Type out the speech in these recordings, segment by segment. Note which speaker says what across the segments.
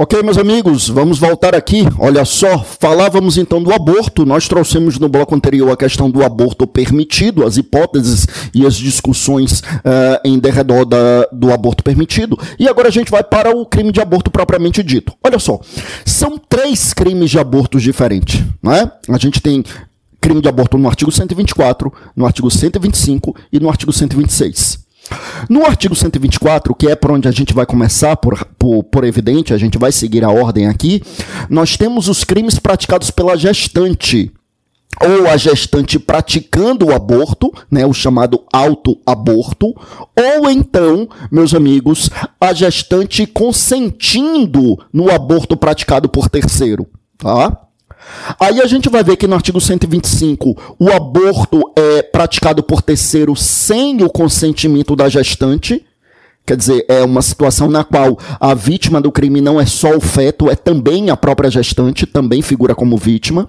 Speaker 1: Ok, meus amigos, vamos voltar aqui. Olha só, falávamos então do aborto. Nós trouxemos no bloco anterior a questão do aborto permitido, as hipóteses e as discussões em derredor do aborto permitido. E agora a gente vai para o crime de aborto propriamente dito. Olha só, são 3 crimes de aborto diferentes, né? A gente tem crime de aborto no artigo 124, no artigo 125 e no artigo 126. No artigo 124, que é por onde a gente vai começar, por evidente, a gente vai seguir a ordem aqui, nós temos os crimes praticados pela gestante, ou a gestante praticando o aborto, né, o chamado autoaborto, ou então, meus amigos, a gestante consentindo no aborto praticado por terceiro, tá? Aí a gente vai ver que no artigo 125 o aborto é praticado por terceiro sem o consentimento da gestante. Quer dizer, é uma situação na qual a vítima do crime não é só o feto, é também a própria gestante, também figura como vítima.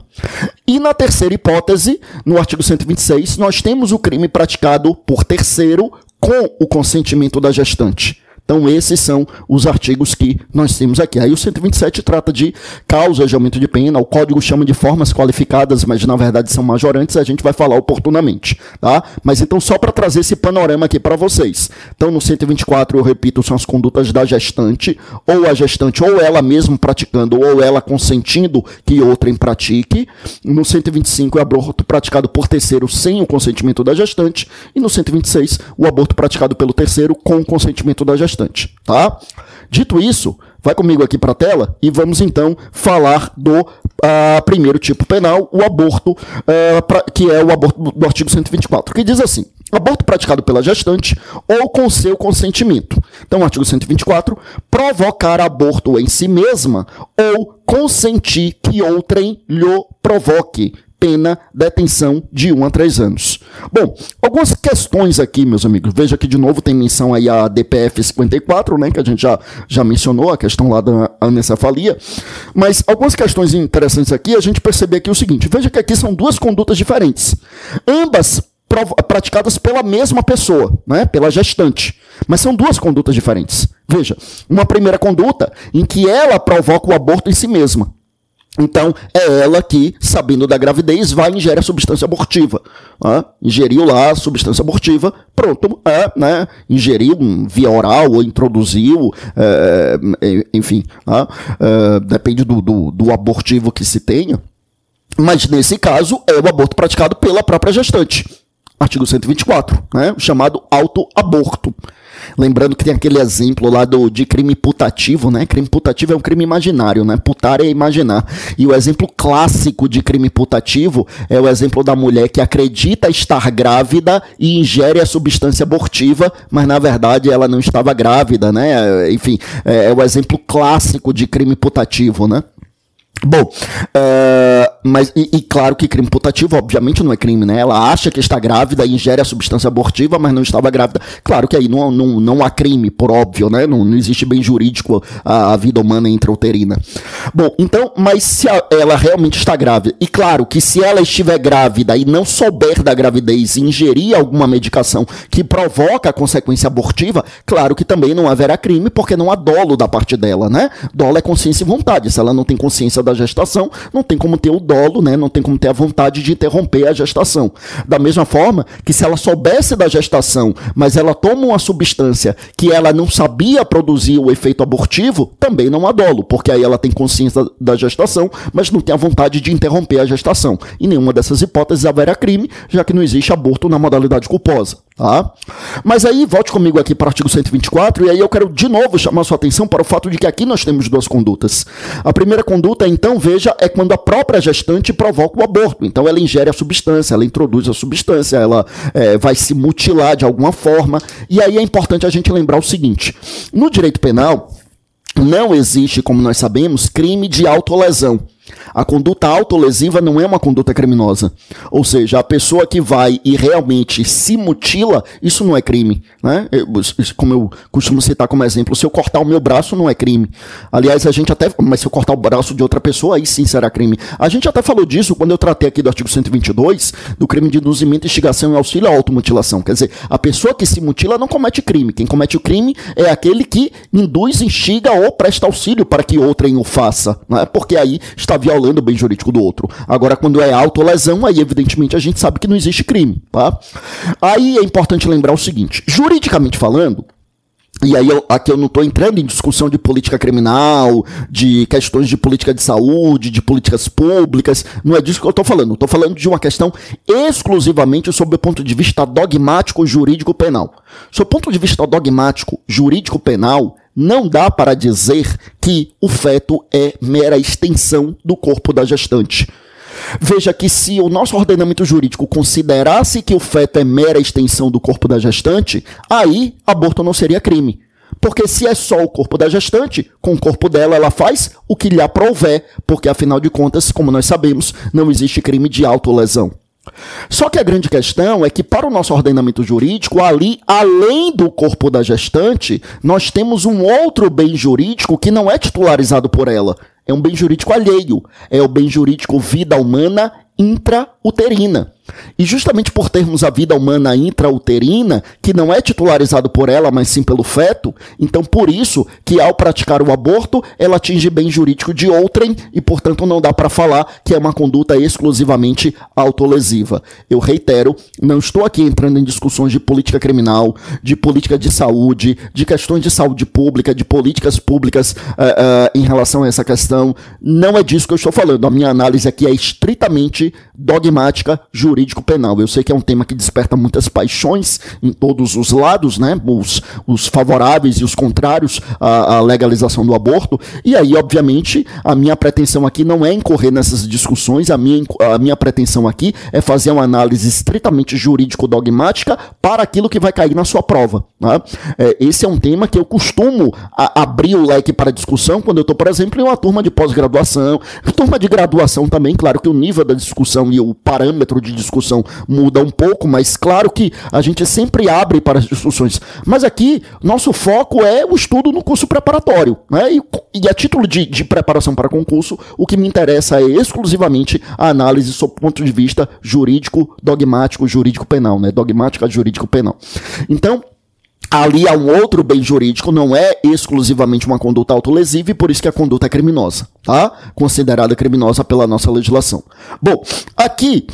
Speaker 1: E na terceira hipótese, no artigo 126, nós temos o crime praticado por terceiro com o consentimento da gestante. Então, esses são os artigos que nós temos aqui. Aí o 127 trata de causas de aumento de pena, o código chama de formas qualificadas, mas na verdade são majorantes, a gente vai falar oportunamente, tá? Mas então, só para trazer esse panorama aqui para vocês. Então, no 124, eu repito, são as condutas da gestante, ou a gestante, ou ela mesma praticando, ou ela consentindo que outrem pratique. No 125, é o aborto praticado por terceiro sem o consentimento da gestante. E no 126, o aborto praticado pelo terceiro com o consentimento da gestante. Tá? Dito isso, vai comigo aqui para a tela e vamos então falar do primeiro tipo penal, o aborto, que é o aborto do artigo 124, que diz assim: aborto praticado pela gestante ou com seu consentimento. Então, artigo 124, provocar aborto em si mesma ou consentir que outrem lhe provoque. Pena, detenção de 1 a 3 anos. Bom, algumas questões aqui, meus amigos. Veja que de novo tem menção aí a DPF 54, né, que a gente já mencionou, a questão lá da anencefalia. Mas algumas questões interessantes aqui, a gente percebe aqui o seguinte. Veja que aqui são 2 condutas diferentes. Ambas praticadas pela mesma pessoa, né, pela gestante. Mas são 2 condutas diferentes. Veja, uma primeira conduta em que ela provoca o aborto em si mesma. Então, é ela que, sabendo da gravidez, vai ingerir a substância abortiva. Né? Ingeriu lá a substância abortiva, pronto, né? Ingeriu via oral ou introduziu, enfim, depende do abortivo que se tenha. Mas, nesse caso, é o aborto praticado pela própria gestante. Artigo 124, né? O chamado autoaborto. Lembrando que tem aquele exemplo lá de crime putativo, né? Crime putativo é um crime imaginário, né? Putar é imaginar. E o exemplo clássico de crime putativo é o exemplo da mulher que acredita estar grávida e ingere a substância abortiva, mas na verdade ela não estava grávida, né? Enfim, é o exemplo clássico de crime putativo, né? Bom, mas claro que crime putativo obviamente não é crime, né? Ela acha que está grávida e ingere a substância abortiva, mas não estava grávida. Claro que aí não há crime, por óbvio, né? Não existe bem jurídico a vida humana intrauterina. Bom, então, mas se ela realmente está grávida, e claro que se ela estiver grávida e não souber da gravidez e ingerir alguma medicação que provoca a consequência abortiva, claro que também não haverá crime, porque não há dolo da parte dela, né? Dolo é consciência e vontade. Se ela não tem consciência da gestação, não tem como ter o dolo, né? Não tem como ter a vontade de interromper a gestação. Da mesma forma que se ela soubesse da gestação, mas ela toma uma substância que ela não sabia produzir o efeito abortivo, também não há dolo, porque aí ela tem consciência da gestação, mas não tem a vontade de interromper a gestação. Em nenhuma dessas hipóteses haverá crime, já que não existe aborto na modalidade culposa. Tá? Mas aí, volte comigo aqui para o artigo 124, e aí eu quero de novo chamar sua atenção para o fato de que aqui nós temos 2 condutas. A primeira conduta, então, veja, é quando a própria gestante provoca o aborto. Então ela ingere a substância, ela introduz a substância, ela vai se mutilar de alguma forma. E aí é importante a gente lembrar o seguinte: no direito penal, não existe, como nós sabemos, crime de autolesão. A conduta autolesiva não é uma conduta criminosa. Ou seja, a pessoa que vai e realmente se mutila, isso não é crime, né? Como eu costumo citar como exemplo, se eu cortar o meu braço não é crime. Aliás, mas se eu cortar o braço de outra pessoa, aí sim será crime. A gente até falou disso quando eu tratei aqui do artigo 122, do crime de induzimento, instigação e auxílio à automutilação. Quer dizer, a pessoa que se mutila não comete crime. Quem comete o crime é aquele que induz, instiga ou presta auxílio para que outrem o faça, né? Porque aí está violando o bem jurídico do outro. Agora, quando é autolesão, aí evidentemente a gente sabe que não existe crime, tá? Aí é importante lembrar o seguinte, juridicamente falando, e aí aqui eu não estou entrando em discussão de política criminal, de questões de política de saúde, de políticas públicas, não é disso que eu estou falando. Estou falando de uma questão exclusivamente sob o ponto de vista dogmático, jurídico, penal. Sob o ponto de vista dogmático, jurídico, penal, não dá para dizer que o feto é mera extensão do corpo da gestante. Veja que se o nosso ordenamento jurídico considerasse que o feto é mera extensão do corpo da gestante, aí aborto não seria crime. Porque se é só o corpo da gestante, com o corpo dela ela faz o que lhe aprouver, porque afinal de contas, como nós sabemos, não existe crime de autolesão. Só que a grande questão é que para o nosso ordenamento jurídico, ali, além do corpo da gestante, nós temos um outro bem jurídico que não é titularizado por ela. É um bem jurídico alheio. É o bem jurídico vida humana intrauterina. E justamente por termos a vida humana intrauterina, que não é titularizado por ela, mas sim pelo feto, então por isso que ao praticar o aborto, ela atinge bem jurídico de outrem e, portanto, não dá para falar que é uma conduta exclusivamente autolesiva. Eu reitero, não estou aqui entrando em discussões de política criminal, de política de saúde, de questões de saúde pública, de políticas públicas em relação a essa questão. Não é disso que eu estou falando. A minha análise aqui é estritamente dogmática, jurídico-penal. Eu sei que é um tema que desperta muitas paixões em todos os lados, né? Os favoráveis e os contrários à legalização do aborto. E aí, obviamente, a minha pretensão aqui não é incorrer nessas discussões, a minha pretensão aqui é fazer uma análise estritamente jurídico-dogmática para aquilo que vai cair na sua prova, né? Esse é um tema que eu costumo abrir o leque para discussão quando eu estou, por exemplo, em uma turma de pós-graduação, turma de graduação também, claro que o nível da discussão e o parâmetro de discussão muda um pouco, mas claro que a gente sempre abre para as discussões. Mas aqui, nosso foco é o estudo no curso preparatório, né? E a título de preparação para concurso, o que me interessa é exclusivamente a análise sob o ponto de vista jurídico, dogmático, jurídico-penal, né? Dogmática, jurídico-penal. Então, ali há um outro bem jurídico, não é exclusivamente uma conduta autolesiva e por isso que a conduta é criminosa, tá? Considerada criminosa pela nossa legislação. Bom, aqui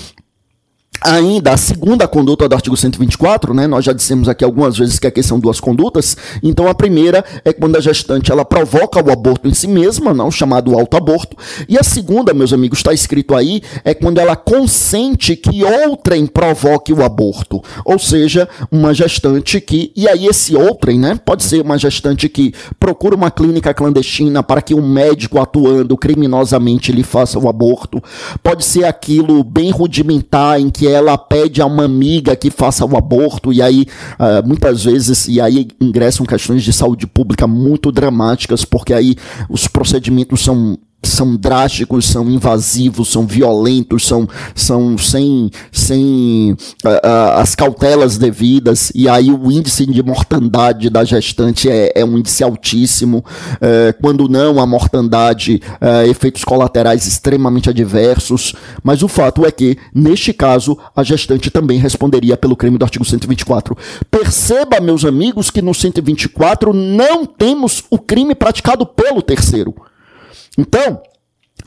Speaker 1: ainda a segunda conduta do artigo 124, né? Nós já dissemos aqui algumas vezes que aqui são duas condutas. Então a primeira é quando a gestante ela provoca o aborto em si mesma, não chamado autoaborto. E a segunda, meus amigos, está escrito aí, é quando ela consente que outrem provoque o aborto. Ou seja, uma gestante que, e aí esse outrem, né? Pode ser uma gestante que procura uma clínica clandestina para que um médico atuando criminosamente lhe faça o aborto. Pode ser aquilo bem rudimentar em que ela pede a uma amiga que faça o aborto e aí muitas vezes ingressam questões de saúde pública muito dramáticas, porque aí os procedimentos são drásticos, são invasivos, são violentos, são sem as cautelas devidas, e aí o índice de mortandade da gestante é um índice altíssimo, quando não a mortandade, efeitos colaterais extremamente adversos, mas o fato é que, neste caso, a gestante também responderia pelo crime do artigo 124. Perceba, meus amigos, que no 124 não temos o crime praticado pelo terceiro. Então,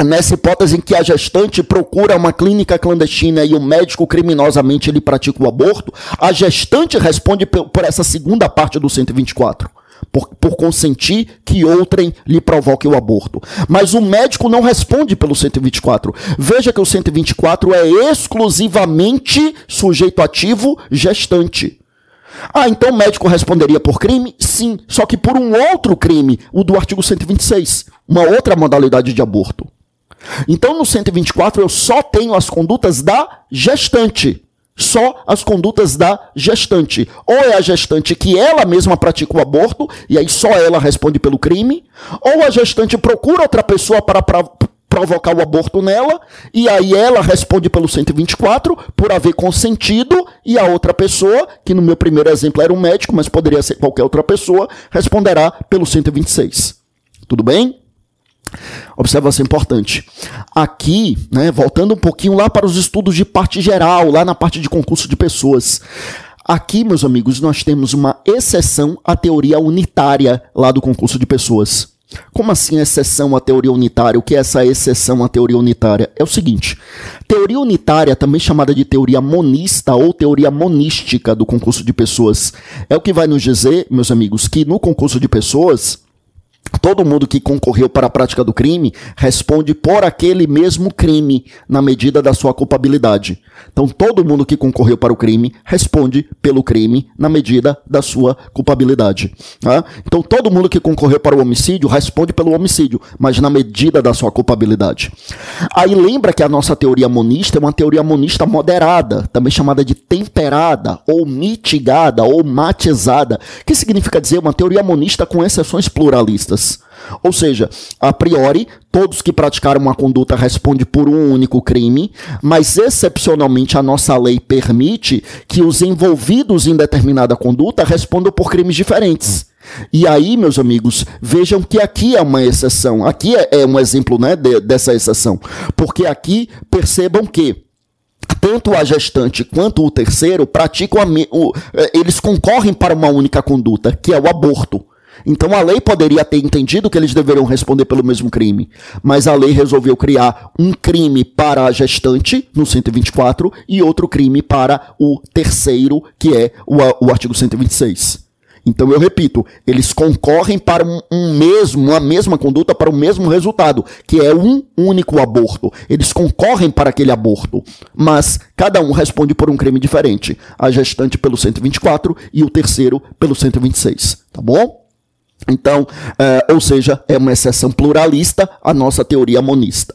Speaker 1: nessa hipótese em que a gestante procura uma clínica clandestina e o médico criminosamente lhe pratica o aborto, a gestante responde por essa segunda parte do 124. Por consentir que outrem lhe provoque o aborto. Mas o médico não responde pelo 124. Veja que o 124 é exclusivamente sujeito ativo gestante. Então o médico responderia por crime? Sim, só que por um outro crime, o do artigo 126, uma outra modalidade de aborto. Então no 124 eu só tenho as condutas da gestante. Só as condutas da gestante. Ou é a gestante que ela mesma pratica o aborto, e aí só ela responde pelo crime, ou a gestante procura outra pessoa para provocar o aborto nela, e aí ela responde pelo 124 por haver consentido, e a outra pessoa, que no meu primeiro exemplo era um médico, mas poderia ser qualquer outra pessoa, responderá pelo 126. Tudo bem? Observação importante. Aqui, né, voltando um pouquinho lá para os estudos de parte geral, lá na parte de concurso de pessoas. Aqui, meus amigos, nós temos uma exceção à teoria unitária lá do concurso de pessoas. Como assim exceção à teoria unitária? O que é essa exceção à teoria unitária? É o seguinte, teoria unitária, também chamada de teoria monista ou teoria monística do concurso de pessoas, é o que vai nos dizer, meus amigos, que no concurso de pessoas, todo mundo que concorreu para a prática do crime responde por aquele mesmo crime na medida da sua culpabilidade. Então, todo mundo que concorreu para o crime responde pelo crime na medida da sua culpabilidade. Tá? Então, todo mundo que concorreu para o homicídio responde pelo homicídio, mas na medida da sua culpabilidade. Aí lembra que a nossa teoria monista é uma teoria monista moderada, também chamada de temperada, ou mitigada, ou matizada, que significa dizer uma teoria monista com exceções pluralistas. Ou seja, a priori, todos que praticaram uma conduta respondem por um único crime, mas excepcionalmente a nossa lei permite que os envolvidos em determinada conduta respondam por crimes diferentes. E aí, meus amigos, vejam que aqui é uma exceção, aqui é um exemplo, né, dessa exceção, porque aqui percebam que tanto a gestante quanto o terceiro praticam eles concorrem para uma única conduta, que é o aborto. Então a lei poderia ter entendido que eles deveriam responder pelo mesmo crime, mas a lei resolveu criar um crime para a gestante, no 124, e outro crime para o terceiro, que é o artigo 126. Então eu repito, eles concorrem para uma mesma conduta, para o mesmo resultado, que é um único aborto. Eles concorrem para aquele aborto, mas cada um responde por um crime diferente. A gestante pelo 124 e o terceiro pelo 126, tá bom? Então, ou seja, é uma exceção pluralista à nossa teoria monista.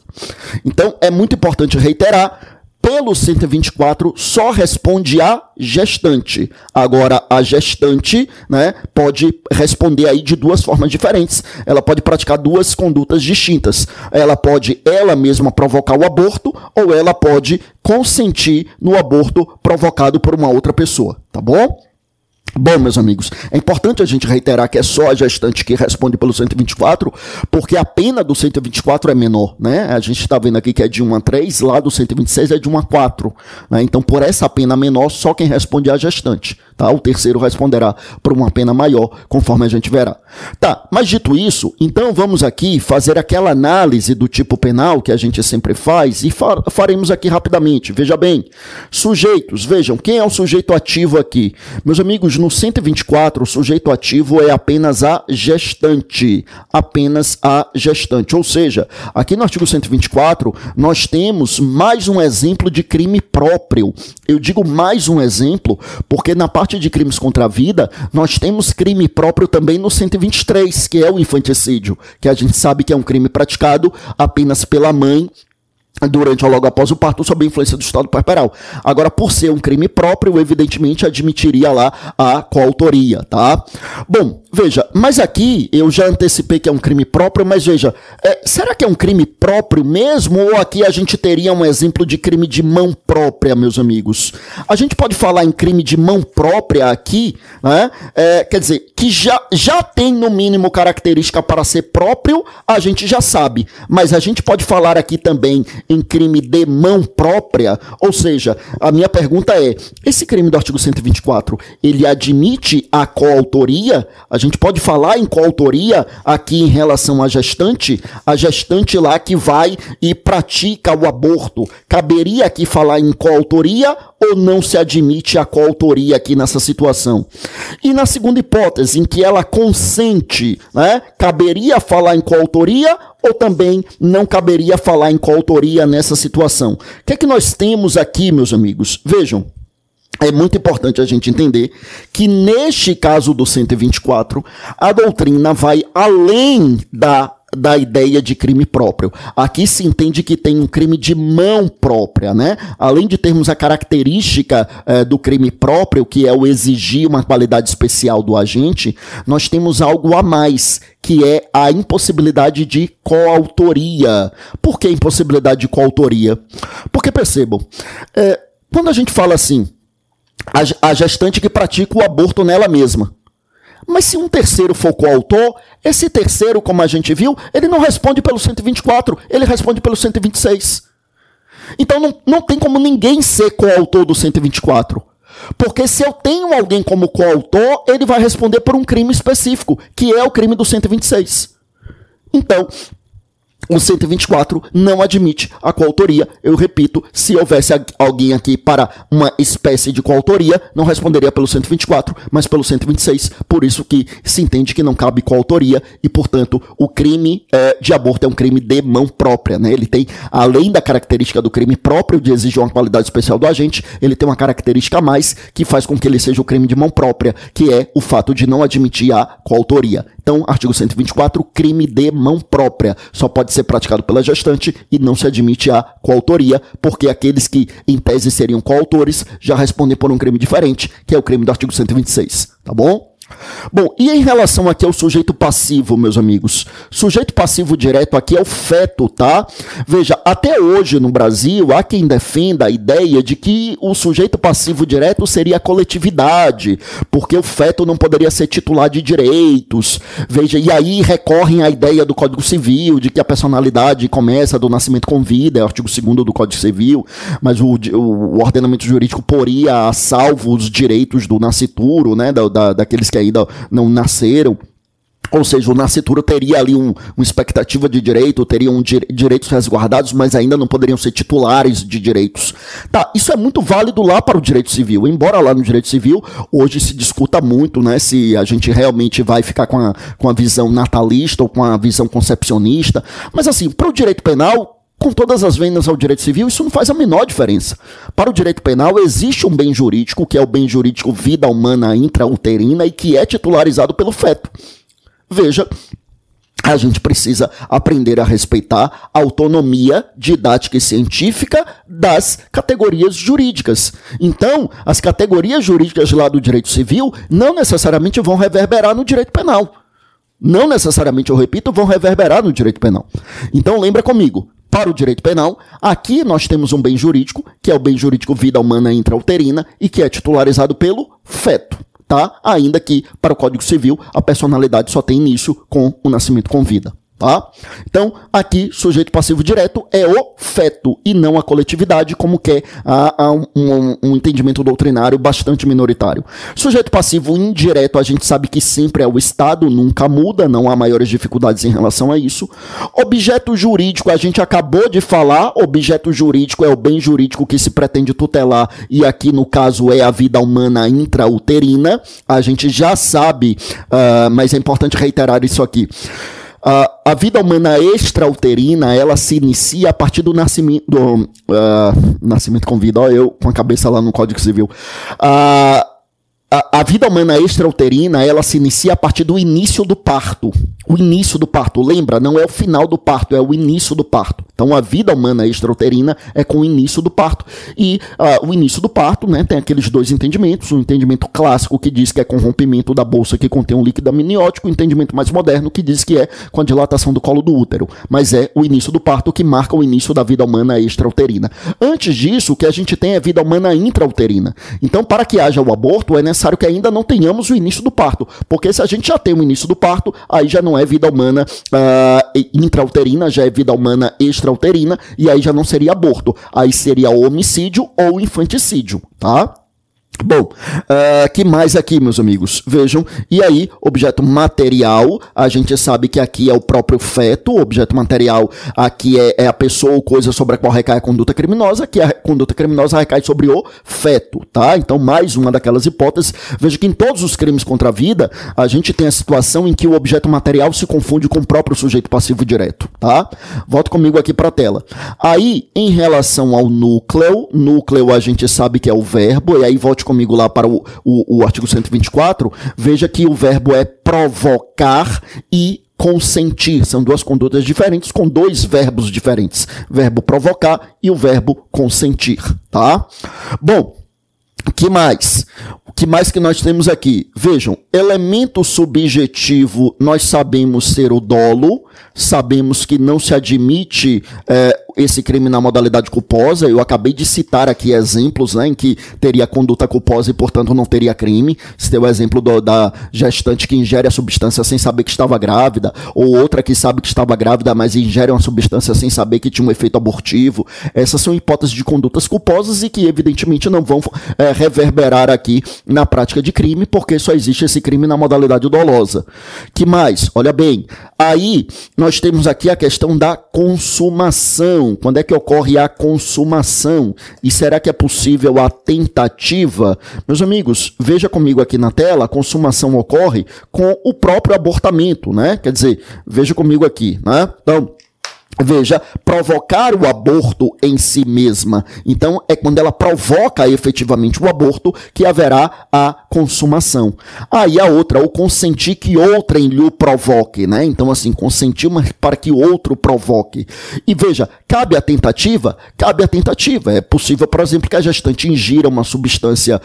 Speaker 1: Então, é muito importante reiterar, pelo 124 só responde a gestante. Agora, a gestante, né, pode responder aí de duas formas diferentes. Ela pode praticar duas condutas distintas. Ela pode ela mesma provocar o aborto ou ela pode consentir no aborto provocado por uma outra pessoa, tá bom? Bom, meus amigos, é importante a gente reiterar que é só a gestante que responde pelo 124, porque a pena do 124 é menor, né? A gente está vendo aqui que é de 1 a 3, lá do 126 é de 1 a 4, né? Então, por essa pena menor, só quem responde é a gestante, tá? O terceiro responderá por uma pena maior, conforme a gente verá. Tá, mas dito isso, então vamos aqui fazer aquela análise do tipo penal que a gente sempre faz e faremos aqui rapidamente. Veja bem, sujeitos, vejam, quem é o sujeito ativo aqui? Meus amigos, no 124, o sujeito ativo é apenas a gestante, ou seja, aqui no artigo 124, nós temos mais um exemplo de crime próprio. Eu digo mais um exemplo, porque na parte de crimes contra a vida, nós temos crime próprio também no 123, que é o infanticídio, que a gente sabe que é um crime praticado apenas pela mãe durante ou logo após o parto, sob a influência do estado puerperal. Agora, por ser um crime próprio, evidentemente admitiria lá a coautoria, tá? Bom, veja, mas aqui eu já antecipei que é um crime próprio, mas veja, será que é um crime próprio mesmo ou aqui a gente teria um exemplo de crime de mão própria, meus amigos? A gente pode falar em crime de mão própria aqui, né? Quer dizer, que já tem no mínimo característica para ser próprio, a gente já sabe, mas a gente pode falar aqui também em crime de mão própria, ou seja, a minha pergunta é, esse crime do artigo 124, ele admite a coautoria? A gente pode falar em coautoria aqui em relação à gestante? A gestante lá que vai e pratica o aborto, caberia aqui falar em coautoria ou não se admite a coautoria aqui nessa situação? E na segunda hipótese, em que ela consente, né, caberia falar em coautoria ou também não caberia falar em coautoria nessa situação? O que é que nós temos aqui, meus amigos? Vejam, é muito importante a gente entender que neste caso do 124, a doutrina vai além da da ideia de crime próprio. Aqui se entende que tem um crime de mão própria, né? Além de termos a característica do crime próprio, que é o exigir uma qualidade especial do agente, nós temos algo a mais, que é a impossibilidade de coautoria. Por que impossibilidade de coautoria? Porque, percebam, quando a gente fala assim, a gestante que pratica o aborto nela mesma, mas se um terceiro for coautor, esse terceiro, como a gente viu, ele não responde pelo 124, ele responde pelo 126. Então não tem como ninguém ser coautor do 124. Porque se eu tenho alguém como coautor, ele vai responder por um crime específico, que é o crime do 126. Então, o 124 não admite a coautoria. Eu repito, se houvesse alguém aqui para uma espécie de coautoria, não responderia pelo 124, mas pelo 126. Por isso que se entende que não cabe coautoria e, portanto, o crime de aborto é um crime de mão própria, né? Ele tem, além da característica do crime próprio, de exigir uma qualidade especial do agente, ele tem uma característica a mais que faz com que ele seja o crime de mão própria, que é o fato de não admitir a coautoria. Então, artigo 124, crime de mão própria. Só pode ser praticado pela gestante e não se admite a coautoria, porque aqueles que, em tese, seriam coautores já respondem por um crime diferente, que é o crime do artigo 126, tá bom? Bom, e em relação aqui ao sujeito passivo, meus amigos? Sujeito passivo direto aqui é o feto, tá? Veja, até hoje no Brasil há quem defenda a ideia de que o sujeito passivo direto seria a coletividade, porque o feto não poderia ser titular de direitos. Veja, e aí recorrem à ideia do Código Civil, de que a personalidade começa do nascimento com vida, é o artigo 2º do Código Civil, mas o ordenamento jurídico poria a salvo os direitos do nascituro, né, daqueles que ainda não nasceram. Ou seja, o nascituro teria ali uma expectativa de direito, teriam direitos resguardados, mas ainda não poderiam ser titulares de direitos. Tá, isso é muito válido lá para o direito civil, embora lá no direito civil hoje se discuta muito, né, se a gente realmente vai ficar com a visão natalista ou com a visão concepcionista, mas assim, para o direito penal, com todas as vendas ao direito civil, isso não faz a menor diferença. Para o direito penal, existe um bem jurídico, que é o bem jurídico vida humana intrauterina e que é titularizado pelo feto. Veja, a gente precisa aprender a respeitar a autonomia didática e científica das categorias jurídicas. Então, as categorias jurídicas lá do direito civil não necessariamente vão reverberar no direito penal. Não necessariamente, eu repito, vão reverberar no direito penal. Então, lembra comigo. Para o direito penal, aqui nós temos um bem jurídico, que é o bem jurídico vida humana intrauterina e que é titularizado pelo feto, tá? Ainda que para o Código Civil a personalidade só tem início com o nascimento com vida, tá? Então, aqui, sujeito passivo direto é o feto e não a coletividade, como que há um entendimento doutrinário bastante minoritário. Sujeito passivo indireto, a gente sabe que sempre é o Estado, nunca muda, não há maiores dificuldades em relação a isso. Objeto jurídico, a gente acabou de falar, objeto jurídico é o bem jurídico que se pretende tutelar, e aqui no caso é a vida humana intrauterina. A gente já sabe, mas é importante reiterar isso aqui. A vida humana extrauterina, ela se inicia a partir do nascimento... nascimento com vida, ó, eu com a cabeça lá no Código Civil. A vida humana extrauterina, ela se inicia a partir do início do parto. O início do parto, lembra? Não é o final do parto, é o início do parto. Então, a vida humana extrauterina é com o início do parto. E o início do parto, né, tem aqueles dois entendimentos. O entendimento clássico que diz que é com o rompimento da bolsa que contém um líquido amniótico. O entendimento mais moderno que diz que é com a dilatação do colo do útero. Mas é o início do parto que marca o início da vida humana extrauterina. Antes disso, o que a gente tem é vida humana intrauterina. Então, para que haja o aborto, é necessário que ainda não tenhamos o início do parto. Porque se a gente já tem o início do parto, aí já não é vida humana intrauterina, já é vida humana extrauterina, e aí já não seria aborto. Aí seria homicídio ou infanticídio, tá? Bom, que mais aqui, meus amigos? Vejam, e aí, objeto material, a gente sabe que aqui é o próprio feto, o objeto material aqui é a pessoa ou coisa sobre a qual recai a conduta criminosa, que a conduta criminosa recai sobre o feto, tá? Então, mais uma daquelas hipóteses. Veja que em todos os crimes contra a vida, a gente tem a situação em que o objeto material se confunde com o próprio sujeito passivo direto, tá? Volta comigo aqui para a tela. Aí, em relação ao núcleo a gente sabe que é o verbo, e aí volte comigo lá para o artigo 124, veja que o verbo é provocar e consentir. São duas condutas diferentes com dois verbos diferentes. Verbo provocar e o verbo consentir, tá? Bom, o que mais? O que mais que nós temos aqui? Vejam, elemento subjetivo, nós sabemos ser o dolo, sabemos que não se admite esse crime na modalidade culposa. Eu acabei de citar aqui exemplos, né, em que teria conduta culposa e, portanto, não teria crime. Esse é o exemplo da gestante que ingere a substância sem saber que estava grávida, ou outra que sabe que estava grávida, mas ingere uma substância sem saber que tinha um efeito abortivo. Essas são hipóteses de condutas culposas e que, evidentemente, não vão reverberar aqui na prática de crime, porque só existe esse crime na modalidade dolosa. Que mais? Olha bem, aí nós temos aqui a questão da consumação. Quando é que ocorre a consumação? E será que é possível a tentativa? Meus amigos, veja comigo aqui na tela, a consumação ocorre com o próprio abortamento, né? Quer dizer, veja comigo aqui, né? Então, veja, provocar o aborto em si mesma. Então, é quando ela provoca efetivamente o aborto que haverá a consumação. Aí a outra, o consentir que outrem lhe provoque, né? Então, assim, consentir para que o outro provoque. E veja, cabe a tentativa? Cabe a tentativa. É possível, por exemplo, que a gestante ingira uma substância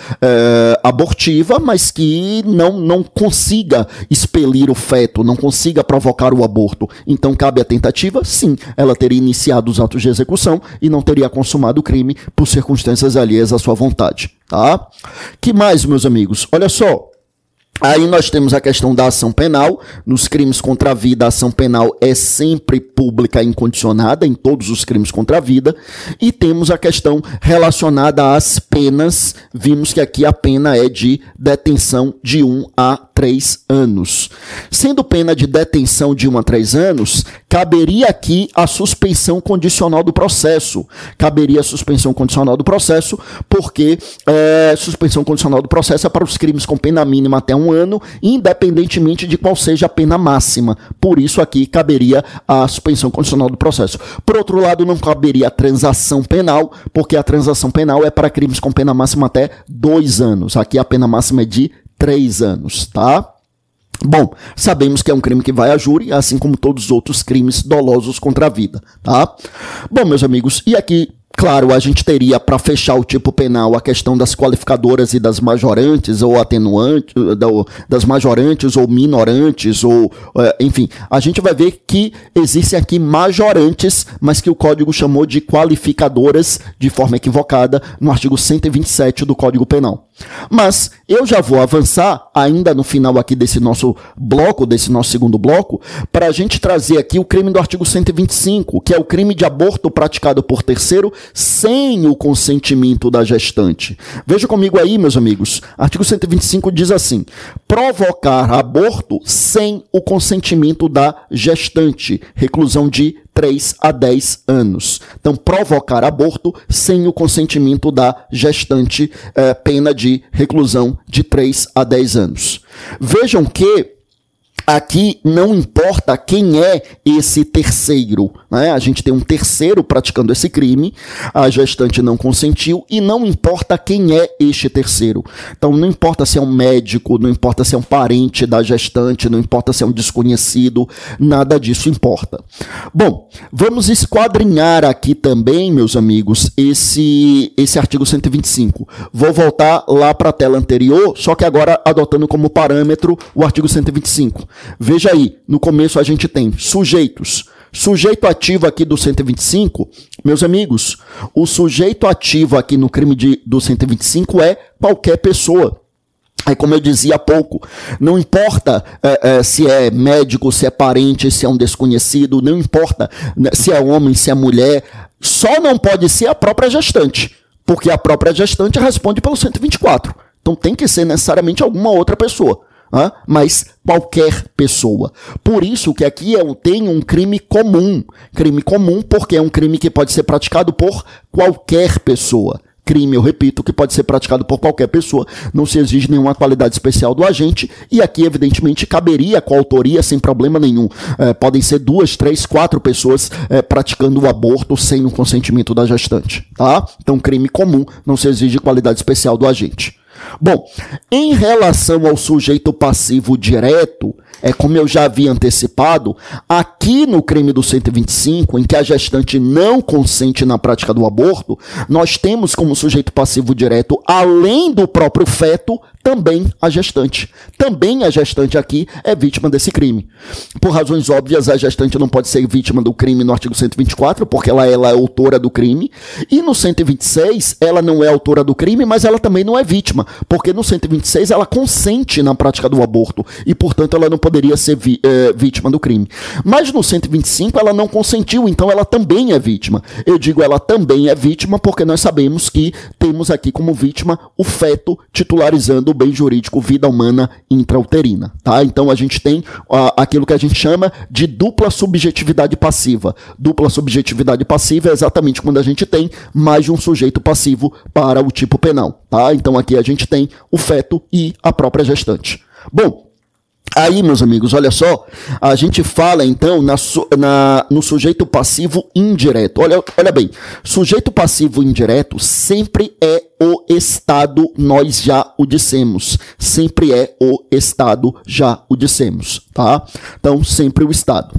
Speaker 1: abortiva, mas que não consiga expelir o feto, não consiga provocar o aborto. Então, cabe a tentativa? Sim. Ela teria iniciado os atos de execução e não teria consumado o crime por circunstâncias alheias à sua vontade, tá? Que mais, meus amigos? Olha só. Aí nós temos a questão da ação penal. Nos crimes contra a vida, a ação penal é sempre pública e incondicionada, em todos os crimes contra a vida. E temos a questão relacionada às penas. Vimos que aqui a pena é de detenção de 1 a 3 anos. Sendo pena de detenção de 1 a 3 anos, caberia aqui a suspensão condicional do processo. Caberia a suspensão condicional do processo, porque suspensão condicional do processo é para os crimes com pena mínima até 1 ano, independentemente de qual seja a pena máxima. Por isso aqui caberia a suspensão condicional do processo. Por outro lado, não caberia a transação penal, porque a transação penal é para crimes com pena máxima até 2 anos. Aqui a pena máxima é de 3 anos, tá? Bom, sabemos que é um crime que vai a júri, assim como todos os outros crimes dolosos contra a vida, tá? Bom, meus amigos, e aqui, claro, a gente teria, para fechar o tipo penal, a questão das qualificadoras e das majorantes ou atenuantes, das majorantes ou minorantes, ou enfim, a gente vai ver que existem aqui majorantes, mas que o Código chamou de qualificadoras de forma equivocada no artigo 127 do Código Penal. Mas eu já vou avançar ainda no final aqui desse nosso bloco, desse nosso segundo bloco, para a gente trazer aqui o crime do artigo 125, que é o crime de aborto praticado por terceiro sem o consentimento da gestante. Veja comigo aí, meus amigos, artigo 125 diz assim: provocar aborto sem o consentimento da gestante, reclusão de 3 a 10 anos. Então, provocar aborto sem o consentimento da gestante, pena de reclusão de 3 a 10 anos. Vejam que aqui não importa quem é esse terceiro, né? A gente tem um terceiro praticando esse crime, a gestante não consentiu e não importa quem é este terceiro. Então não importa se é um médico, não importa se é um parente da gestante, não importa se é um desconhecido, nada disso importa. Bom, vamos esquadrinhar aqui também, meus amigos, esse artigo 125. Vou voltar lá para a tela anterior, só que agora adotando como parâmetro o artigo 125. Veja aí, no começo a gente tem sujeitos. Sujeito ativo aqui do 125, meus amigos, o sujeito ativo aqui no crime do 125 é qualquer pessoa. É como eu dizia há pouco, não importa se é médico, se é parente, se é um desconhecido, não importa se é homem, se é mulher, só não pode ser a própria gestante, porque a própria gestante responde pelo 124. Então tem que ser necessariamente alguma outra pessoa. Mas qualquer pessoa. Por isso que aqui tem um crime comum. Crime comum porque é um crime que pode ser praticado por qualquer pessoa. Crime, eu repito, que pode ser praticado por qualquer pessoa. Não se exige nenhuma qualidade especial do agente. E aqui, evidentemente, caberia a coautoria sem problema nenhum. Podem ser 2, 3, 4 pessoas praticando o aborto sem o consentimento da gestante. Tá? Então, crime comum, não se exige qualidade especial do agente. Bom, em relação ao sujeito passivo direto, como eu já havia antecipado, aqui no crime do 125, em que a gestante não consente na prática do aborto, nós temos como sujeito passivo direto, além do próprio feto, também a gestante. Também a gestante aqui é vítima desse crime. Por razões óbvias, a gestante não pode ser vítima do crime no artigo 124, porque ela é autora do crime, e no 126, ela não é autora do crime, mas ela também não é vítima, porque no 126 ela consente na prática do aborto, e portanto ela não poderia ser vítima do crime. Mas no 125 ela não consentiu, então ela também é vítima. Eu digo ela também é vítima porque nós sabemos que temos aqui como vítima o feto titularizando o bem jurídico vida humana intrauterina, tá? Então a gente tem aquilo que a gente chama de dupla subjetividade passiva. Dupla subjetividade passiva é exatamente quando a gente tem mais de um sujeito passivo para o tipo penal, tá? Então aqui a gente tem o feto e a própria gestante. Bom, aí, meus amigos, olha só, a gente fala então no sujeito passivo indireto. Olha bem, sujeito passivo indireto sempre é o Estado, nós já o dissemos. Sempre é o Estado, já o dissemos, tá? Então, sempre o Estado.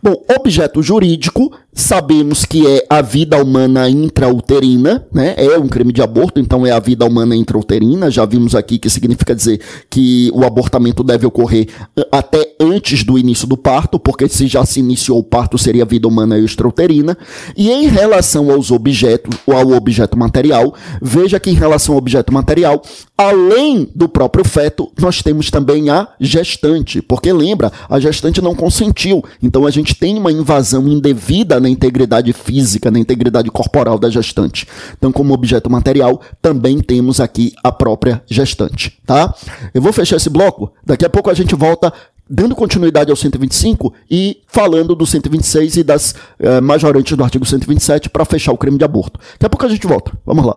Speaker 1: Bom, objeto jurídico, sabemos que é a vida humana intrauterina, né? É um crime de aborto, então é a vida humana intrauterina. Já vimos aqui que significa dizer que o abortamento deve ocorrer até antes do início do parto, porque se já se iniciou o parto, seria vida humana extrauterina. E em relação aos objetos, ao objeto material, veja que em relação ao objeto material, além do próprio feto, nós temos também a gestante, porque lembra, a gestante não consentiu, então a gente tem uma invasão indevida na integridade física, na integridade corporal da gestante. Então, como objeto material, também temos aqui a própria gestante, tá? Eu vou fechar esse bloco, daqui a pouco a gente volta dando continuidade ao 125 e falando do 126 e das majorantes do artigo 127 para fechar o crime de aborto. Daqui a pouco a gente volta, vamos lá.